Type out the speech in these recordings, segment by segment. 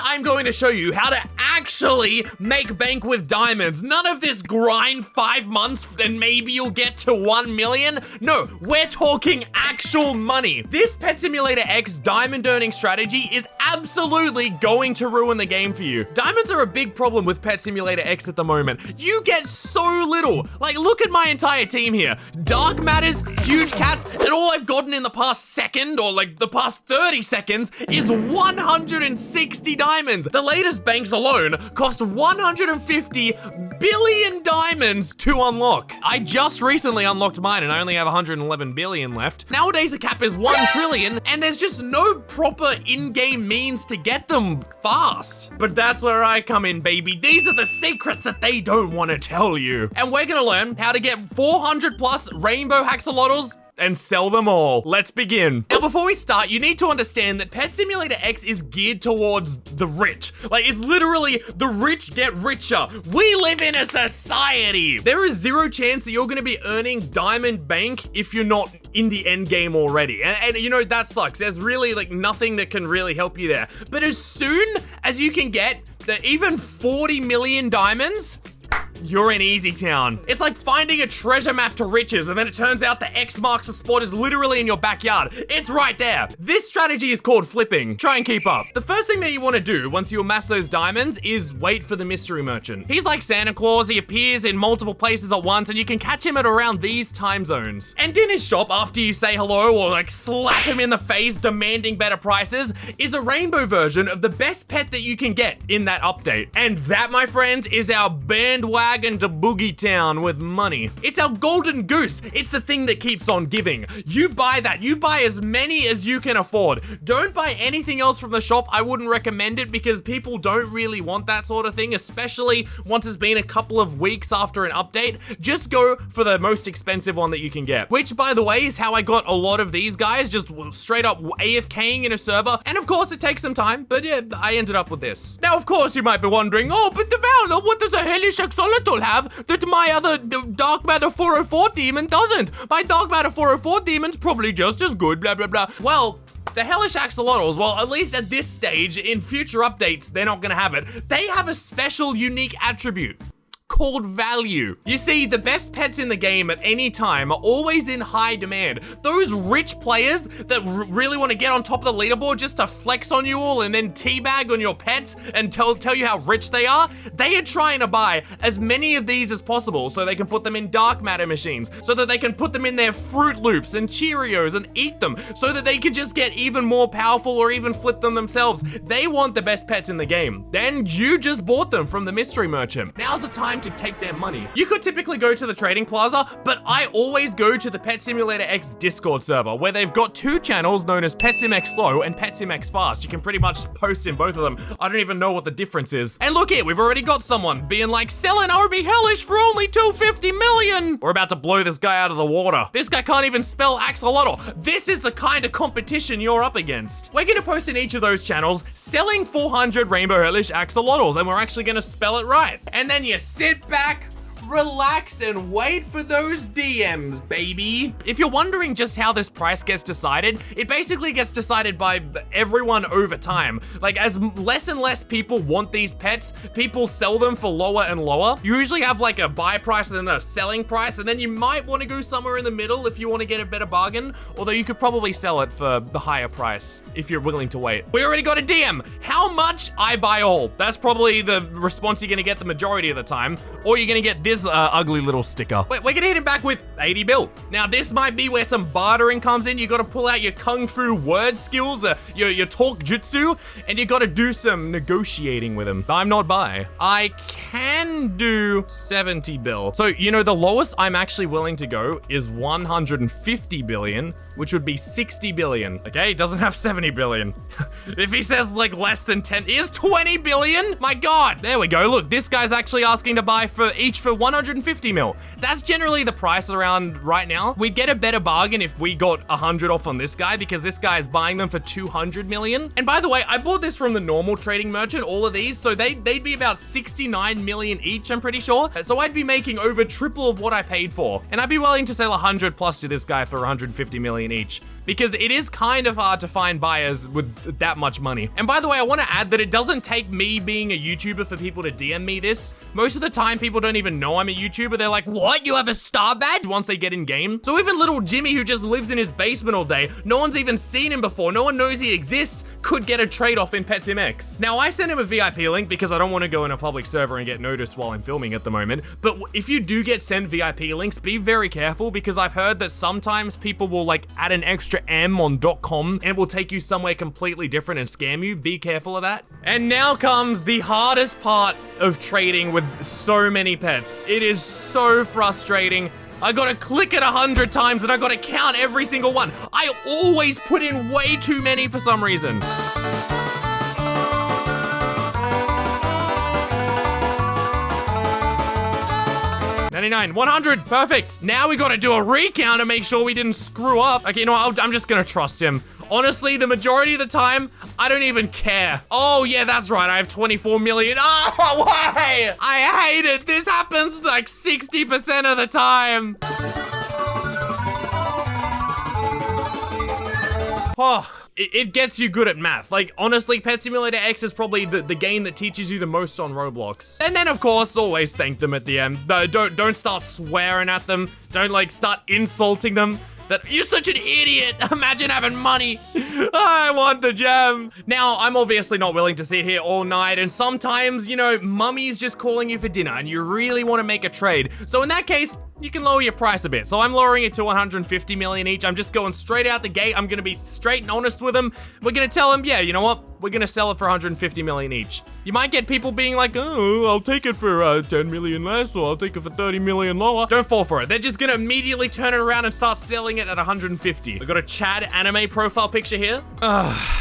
I'm going to show you how to actually make bank with diamonds. None of this grind 5 months and maybe you'll get to 1 million. No, we're talking actual money. This Pet Simulator X diamond earning strategy is absolutely going to ruin the game for you. Diamonds are a big problem with Pet Simulator X at the moment. You get so little. Like, look at my entire team here. Dark Matters, Huge Cats, and all I've gotten in the past second or like the past 30 seconds is 160 diamonds. The latest banks alone cost 150 billion diamonds to unlock. I just recently unlocked mine and I only have 111 billion left. Nowadays the cap is 1 trillion and there's just no proper in-game means to get them fast. But that's where I come in, baby. These are the secrets that they don't want to tell you. And we're gonna learn how to get 400 plus rainbow axolotls and sell them all. Let's begin. Now, before we start, you need to understand that Pet Simulator X is geared towards the rich. Like, it's literally the rich get richer. We live in a society. There is zero chance that you're gonna be earning Diamond Bank if you're not in the end game already. And you know, that sucks. There's really like nothing that can really help you there. But as soon as you can get even 40 million diamonds, you're in Easy Town. It's like finding a treasure map to riches and then it turns out the X marks the spot is literally in your backyard. It's right there. This strategy is called flipping. Try and keep up. The first thing that you want to do once you amass those diamonds is wait for the mystery merchant. He's like Santa Claus. He appears in multiple places at once and you can catch him at around these time zones. And in his shop, after you say hello or like slap him in the face demanding better prices, is a rainbow version of the best pet that you can get in that update. And that, my friends, is our bandwagon to Boogie Town with money. It's our golden goose. It's the thing that keeps on giving. You buy that. You buy as many as you can afford. Don't buy anything else from the shop. I wouldn't recommend it because people don't really want that sort of thing, especially once it's been a couple of weeks after an update. Just go for the most expensive one that you can get, which, by the way, is how I got a lot of these guys, just straight up AFKing in a server. And of course, it takes some time, but yeah, I ended up with this. Now, of course, you might be wondering, oh, but Devour, what does a hellish axolotl have that my other Dark Matter 404 demon doesn't? My Dark Matter 404 demon's probably just as good, blah, blah, blah. Well, the Hellish Axolotls, well, at least at this stage, in future updates, they're not gonna have it. They have a special, unique attribute called value. You see, the best pets in the game at any time are always in high demand. Those rich players that really want to get on top of the leaderboard just to flex on you all and then teabag on your pets and tell you how rich they are trying to buy as many of these as possible so they can put them in Dark Matter machines, so that they can put them in their Fruit Loops and Cheerios and eat them, so that they can just get even more powerful or even flip them themselves. They want the best pets in the game. Then you just bought them from the mystery merchant. Now's the time to take their money. You could typically go to the trading plaza, but I always go to the Pet Simulator X Discord server where they've got 2 channels known as Pet Sim X Slow and Pet Sim X Fast. You can pretty much post in both of them. I don't even know what the difference is. And look here, we've already got someone being like, selling Obi Hellish for only 250 million. We're about to blow this guy out of the water. This guy can't even spell axolotl. This is the kind of competition you're up against. We're gonna post in each of those channels selling 400 Rainbow Hellish axolotls, and we're actually gonna spell it right. And then you sit back, relax, and wait for those DMs, baby. If you're wondering just how this price gets decided, it basically gets decided by everyone over time. Like, as less and less people want these pets, people sell them for lower and lower. You usually have like a buy price and then a selling price, and then you might want to go somewhere in the middle if you want to get a better bargain, although you could probably sell it for the higher price if you're willing to wait. We already got a DM. How much? I buy all. That's probably the response you're gonna get the majority of the time, or you're gonna get this ugly little sticker. We're gonna hit him back with 80 bill. Now, this might be where some bartering comes in. You gotta pull out your kung fu word skills, your talk jutsu, and you gotta do some negotiating with him. I'm not buy. I can do 70 bill. So, you know, the lowest I'm actually willing to go is 150 billion, which would be 60 billion. Okay, he doesn't have 70 billion. If he says like less than 10, is 20 billion? My God. There we go. Look, this guy's actually asking to buy for each for 150 mil. That's generally the price around right now. We'd get a better bargain if we got 100 off on this guy because this guy is buying them for 200 million. And by the way, I bought this from the normal trading merchant, all of these, so they'd be about 69 million each, I'm pretty sure. So I'd be making over triple of what I paid for. And I'd be willing to sell 100 plus to this guy for 150 million each, because it is kind of hard to find buyers with that much money. And by the way, I want to add that it doesn't take me being a YouTuber for people to DM me this. Most of the time, people don't even know I'm a YouTuber. They're like, what? You have a star badge? Once they get in game. So even little Jimmy, who just lives in his basement all day, no one's even seen him before, no one knows he exists, could get a trade off in PetSimX. Now, I sent him a VIP link because I don't want to go in a public server and get noticed while I'm filming at the moment. But if you do get sent VIP links, be very careful, because I've heard that sometimes people will like add an extra M on .com and will take you somewhere completely different and scam you. Be careful of that. And now comes the hardest part of trading with so many pets. It is so frustrating. I gotta click it 100 times and I gotta count every single one. I always put in way too many for some reason. 99, 100, perfect. Now we gotta do a recount to make sure we didn't screw up. Okay, you know what, I'm just gonna trust him. Honestly, the majority of the time, I don't even care. Oh yeah, that's right, I have 24 million. Oh, why? I hate it. This happens like 60% of the time. Oh. It gets you good at math. Like, honestly, Pet Simulator X is probably the game that teaches you the most on Roblox. And then, of course, always thank them at the end. Don't start swearing at them. Don't, like, start insulting them. That you're such an idiot. Imagine having money. I want the gem. Now, I'm obviously not willing to sit here all night, and sometimes, you know, mummy's just calling you for dinner and you really want to make a trade. So in that case, you can lower your price a bit. So I'm lowering it to 150 million each. I'm just going straight out the gate. I'm gonna be straight and honest with them. We're gonna tell them, yeah, you know what? We're gonna sell it for 150 million each. You might get people being like, oh, I'll take it for 10 million less, or I'll take it for 30 million lower. Don't fall for it. They're just gonna immediately turn it around and start selling it at 150. We got a Chad anime profile picture here.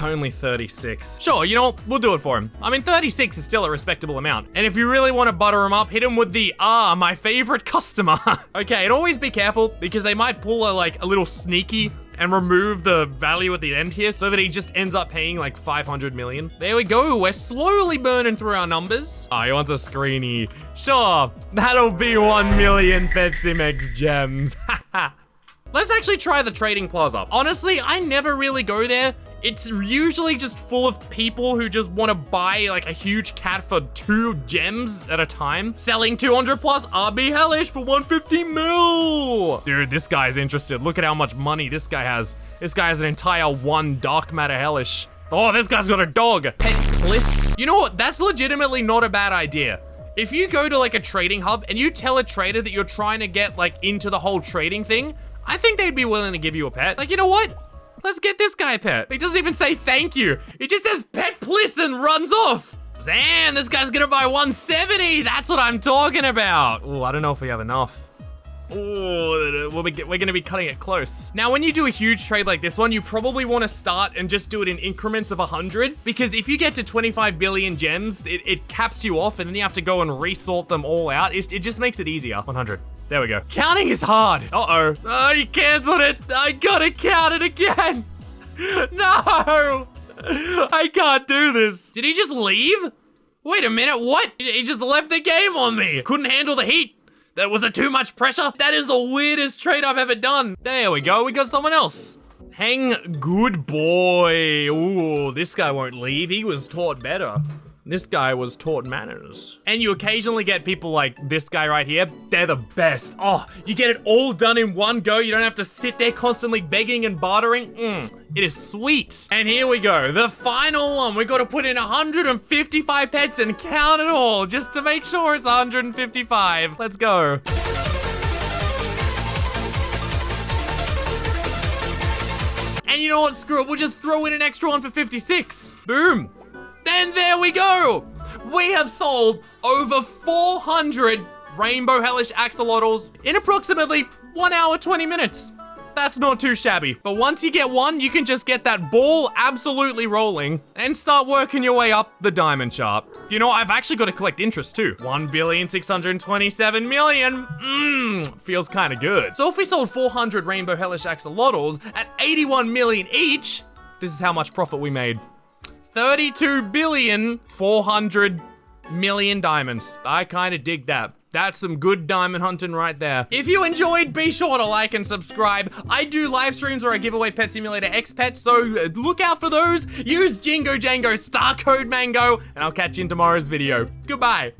Only 36. Sure, you know what? We'll do it for him. I mean, 36 is still a respectable amount. And if you really want to butter him up, hit him with the, my favorite customer. Okay, and always be careful, because they might pull a little sneaky and remove the value at the end here so that he just ends up paying like 500 million. There we go. We're slowly burning through our numbers. Oh, he wants a screeny. Sure, that'll be 1 million PetSimX gems. Let's actually try the trading plaza. Honestly, I never really go there. It's usually just full of people who just want to buy like a huge cat for 2 gems at a time. Selling 200 plus RB Hellish for 150 mil. Dude, this guy's interested. Look at how much money this guy has. This guy has an entire 1 Dark Matter Hellish. Oh, this guy's got a dog. Pet Kliss. You know what? That's legitimately not a bad idea. If you go to like a trading hub and you tell a trader that you're trying to get like into the whole trading thing, I think they'd be willing to give you a pet. Like, you know what? Let's get this guy a pet. He doesn't even say thank you. He just says Pet Kliss and runs off. Damn, this guy's gonna buy 170. That's what I'm talking about. Oh, I don't know if we have enough. Oh, we're gonna be cutting it close. Now, when you do a huge trade like this one, you probably want to start and just do it in increments of 100, because if you get to 25 billion gems, it caps you off, and then you have to go and resort them all out. It just makes it easier. 100. There we go. Counting is hard. Uh-oh. Oh, you canceled it. I gotta count it again. No. I can't do this. Did he just leave? Wait a minute, what? He just left the game on me. Couldn't handle the heat. That was too much pressure. That is the weirdest trade I've ever done. There we go, we got someone else. Hang, good boy. Ooh, this guy won't leave. He was taught better. This guy was taught manners. And you occasionally get people like this guy right here. They're the best. Oh, you get it all done in one go. You don't have to sit there constantly begging and bartering. It is sweet. And here we go. The final one. We got to put in 155 pets and count it all just to make sure it's 155. Let's go. And you know what? Screw it. We'll just throw in an extra one for 56. Boom. And there we go! We have sold over 400 Rainbow Hellish Axolotls in approximately 1 hour, 20 minutes. That's not too shabby. But once you get one, you can just get that ball absolutely rolling and start working your way up the diamond chart. You know, I've actually got to collect interest too. 1,627,000,000. Feels kind of good. So if we sold 400 Rainbow Hellish Axolotls at 81 million each, this is how much profit we made. 32,400,000,000 diamonds. I kind of dig that. That's some good diamond hunting right there. If you enjoyed, be sure to like and subscribe. I do live streams where I give away Pet Simulator X Pets, so look out for those. Use Jingo Jango Star Code Mango, and I'll catch you in tomorrow's video. Goodbye.